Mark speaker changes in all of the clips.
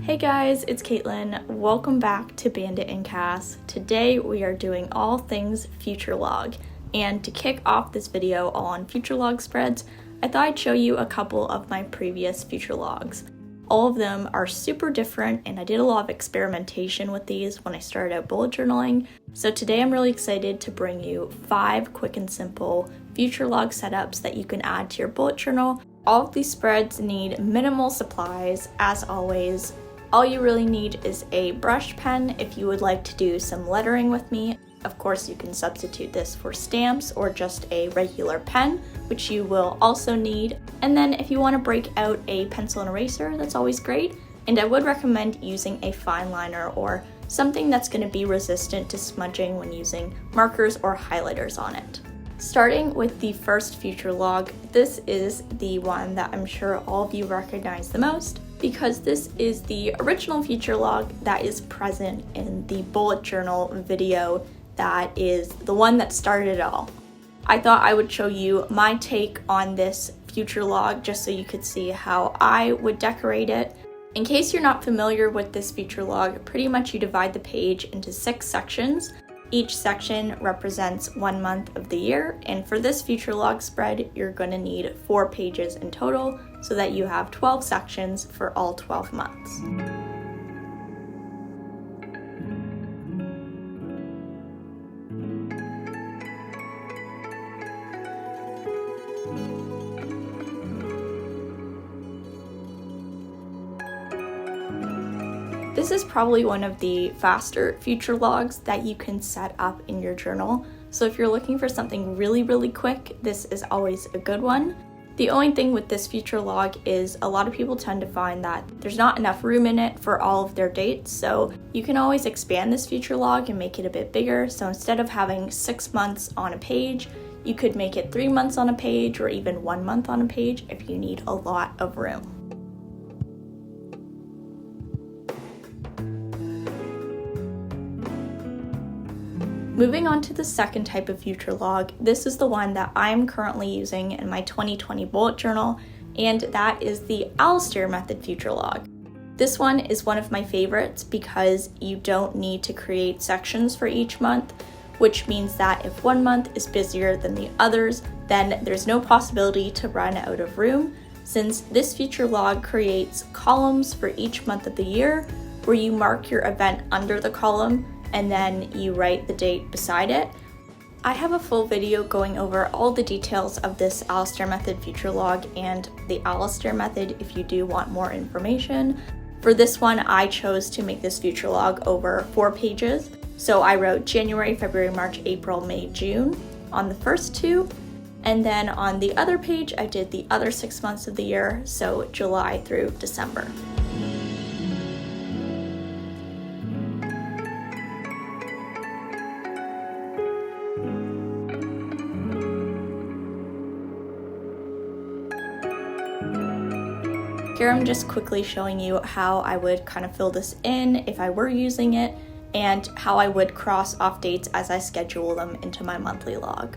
Speaker 1: Hey guys, it's Kaitlin. Welcome back to Bandit and Cass. Today we are doing all things future log. And to kick off this video on future log spreads, I thought I'd show you a couple of my previous future logs. All of them are super different and I did a lot of experimentation with these when I started out bullet journaling. So today I'm really excited to bring you 5 quick and simple future log setups that you can add to your bullet journal. All of these spreads need minimal supplies, as always. All you really need is a brush pen if you would like to do some lettering with me. Of course, you can substitute this for stamps or just a regular pen, which you will also need. And then if you want to break out a pencil and eraser, that's always great. And I would recommend using a fine liner or something that's going to be resistant to smudging when using markers or highlighters on it. Starting with the first future log, this is the one that I'm sure all of you recognize the most, because this is the original future log that is present in the bullet journal video that is the one that started it all. I thought I would show you my take on this future log just so you could see how I would decorate it. In case you're not familiar with this future log, pretty much you divide the page into 6 sections. Each section represents 1 month of the year, and for this future log spread, you're going to need 4 pages in total so that you have 12 sections for all 12 months. This is probably one of the faster future logs that you can set up in your journal. So if you're looking for something really quick, this is always a good one. The only thing with this future log is a lot of people tend to find that there's not enough room in it for all of their dates. So you can always expand this future log and make it a bit bigger. So instead of having 6 months on a page, you could make it 3 months on a page or even 1 month on a page if you need a lot of room. Moving on to the second type of future log, this is the one that I'm currently using in my 2020 bullet journal, and that is the Alistair Method future log. This one is one of my favorites because you don't need to create sections for each month, which means that if 1 month is busier than the others, then there's no possibility to run out of room, since this future log creates columns for each month of the year where you mark your event under the column and then you write the date beside it. I have a full video going over all the details of this Alistair Method future log and the Alistair Method if you do want more information. For this one, I chose to make this future log over 4 pages. So I wrote January, February, March, April, May, June on the first 2. And then on the other page, I did the other 6 months of the year, so July through December. Here I'm just quickly showing you how I would kind of fill this in if I were using it, and how I would cross off dates as I schedule them into my monthly log.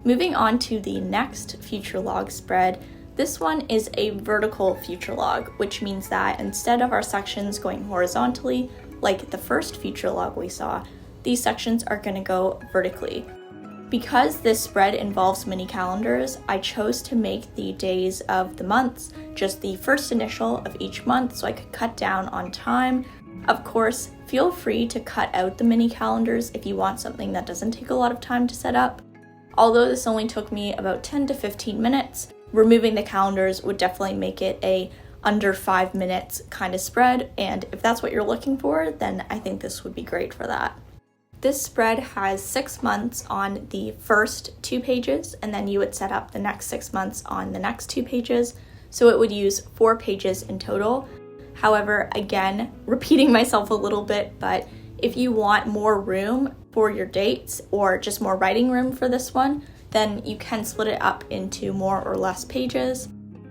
Speaker 1: Moving on to the next future log spread, this one is a vertical future log, which means that instead of our sections going horizontally, like the first future log we saw, these sections are going to go vertically. Because this spread involves mini calendars, I chose to make the days of the months just the first initial of each month so I could cut down on time. Of course, feel free to cut out the mini calendars if you want something that doesn't take a lot of time to set up. Although this only took me about 10 to 15 minutes, removing the calendars would definitely make it a under 5 minutes kind of spread, and if that's what you're looking for, then I think this would be great for that. This spread has 6 months on the first 2 pages, and then you would set up the next 6 months on the next 2 pages, so it would use 4 pages in total. However, again, repeating myself a little bit, but if you want more room for your dates or just more writing room for this one, then you can split it up into more or less pages.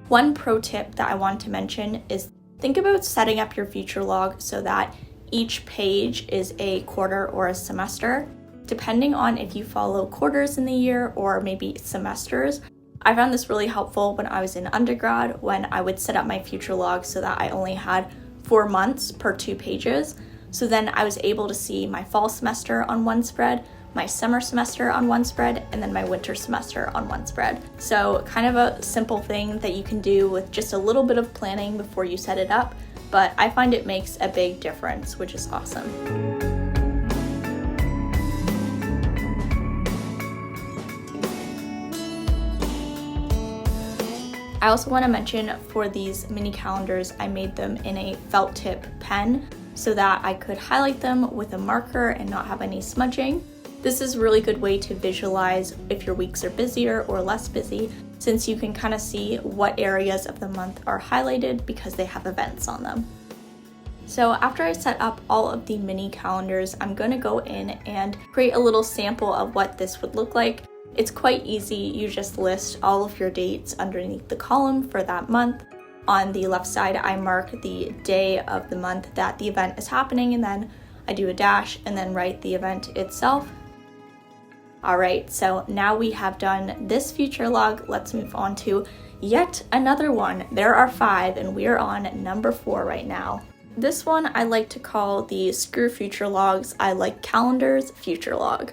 Speaker 1: One pro tip that I want to mention is think about setting up your future log so that each page is a quarter or a semester. Depending on if you follow quarters in the year or maybe semesters, I found this really helpful when I was in undergrad when I would set up my future log so that I only had 4 months per 2 pages. So then I was able to see my fall semester on one spread, my summer semester on one spread, and then my winter semester on one spread. So kind of a simple thing that you can do with just a little bit of planning before you set it up, but I find it makes a big difference, which is awesome. I also want to mention for these mini calendars, I made them in a felt tip pen so that I could highlight them with a marker and not have any smudging. This is a really good way to visualize if your weeks are busier or less busy, since you can kind of see what areas of the month are highlighted because they have events on them. So after I set up all of the mini calendars, I'm going to go in and create a little sample of what this would look like. It's quite easy. You just list all of your dates underneath the column for that month. On the left side, I mark the day of the month that the event is happening, and then I do a dash and then write the event itself. Alright, so now we have done this future log. Let's move on to yet another one. There are 5 and we are on number 4 right now. This one I like to call the Screw Future Logs, I Like Calendars Future Log.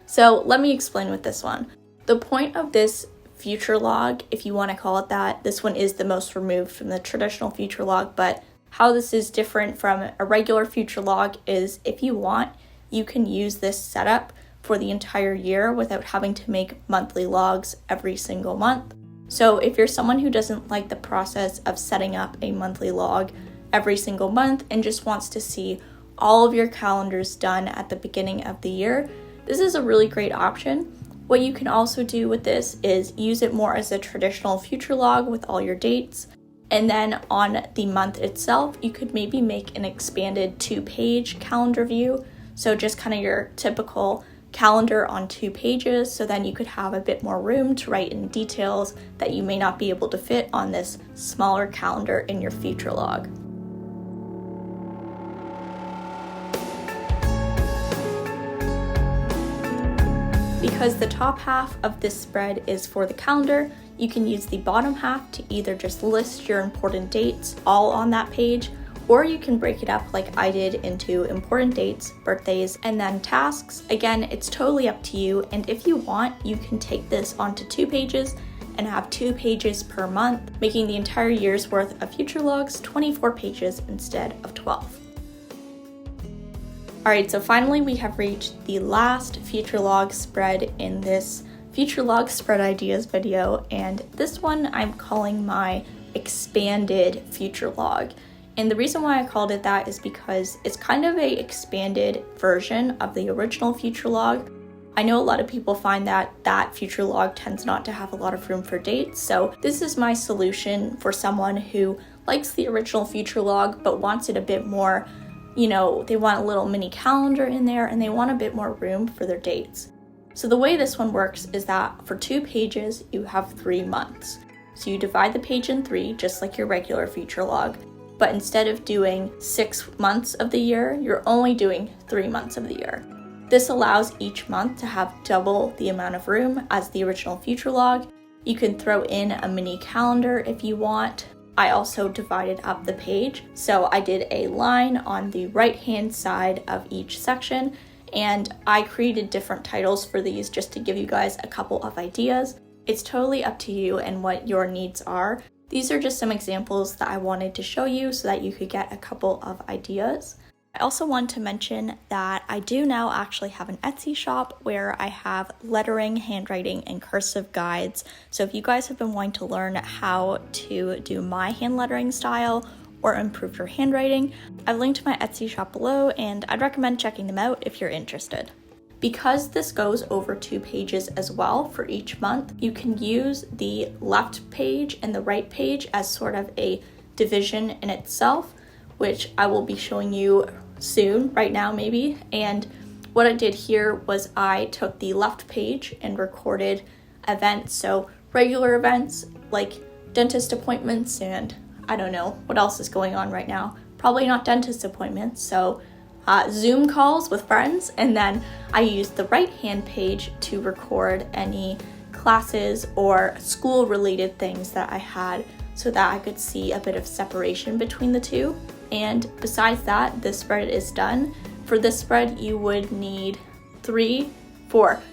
Speaker 1: So let me explain with this one. The point of this future log, if you want to call it that, this one is the most removed from the traditional future log, but how this is different from a regular future log is if you want, you can use this setup for the entire year without having to make monthly logs every single month. So if you're someone who doesn't like the process of setting up a monthly log every single month and just wants to see all of your calendars done at the beginning of the year, this is a really great option. What you can also do with this is use it more as a traditional future log with all your dates. And then on the month itself, you could maybe make an expanded 2-page calendar view. So just kind of your typical calendar on 2 pages. So then you could have a bit more room to write in details that you may not be able to fit on this smaller calendar in your future log. Because the top half of this spread is for the calendar, you can use the bottom half to either just list your important dates all on that page, or you can break it up like I did into important dates, birthdays, and then tasks. Again, it's totally up to you, and if you want, you can take this onto 2 pages and have 2 pages per month, making the entire year's worth of future logs 24 pages instead of 12. Alright, so finally we have reached the last future log spread in this future log spread ideas video, and this one I'm calling my expanded future log. And the reason why I called it that is because it's kind of a expanded version of the original future log. I know a lot of people find that future log tends not to have a lot of room for dates, so this is my solution for someone who likes the original future log but wants it a bit more, they want a little mini calendar in there and they want a bit more room for their dates. So the way this one works is that for 2 pages, you have 3 months. So you divide the page in 3, just like your regular future log, but instead of doing 6 months of the year, you're only doing 3 months of the year. This allows each month to have double the amount of room as the original future log. You can throw in a mini calendar if you want. I also divided up the page, so I did a line on the right-hand side of each section, and I created different titles for these just to give you guys a couple of ideas. It's totally up to you and what your needs are. These are just some examples that I wanted to show you so that you could get a couple of ideas. I also want to mention that I do now actually have an Etsy shop where I have lettering, handwriting, and cursive guides. So if you guys have been wanting to learn how to do my hand lettering style or improve your handwriting, I've linked my Etsy shop below and I'd recommend checking them out if you're interested. Because this goes over 2 pages as well for each month, you can use the left page and the right page as sort of a division in itself, which I will be showing you soon, right now maybe. And what I did here was I took the left page and recorded events, so regular events like dentist appointments and I don't know what else is going on right now. Probably not dentist appointments, so Zoom calls with friends, and then I used the right hand page to record any classes or school related things that I had so that I could see a bit of separation between the two. And besides that, this spread is done. For this spread, you would need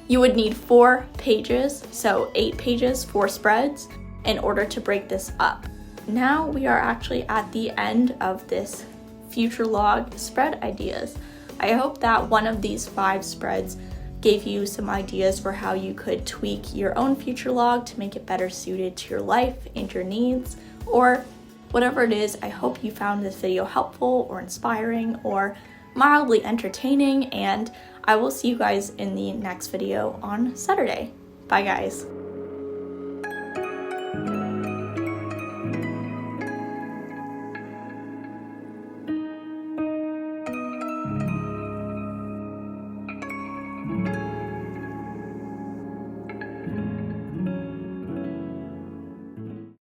Speaker 1: you would need 4 pages, so 8 pages, 4 spreads, in order to break this up. Now we are actually at the end of this future log spread ideas. I hope that one of these 5 spreads gave you some ideas for how you could tweak your own future log to make it better suited to your life and your needs, or whatever it is. I hope you found this video helpful or inspiring or mildly entertaining, and I will see you guys in the next video on Saturday. Bye guys.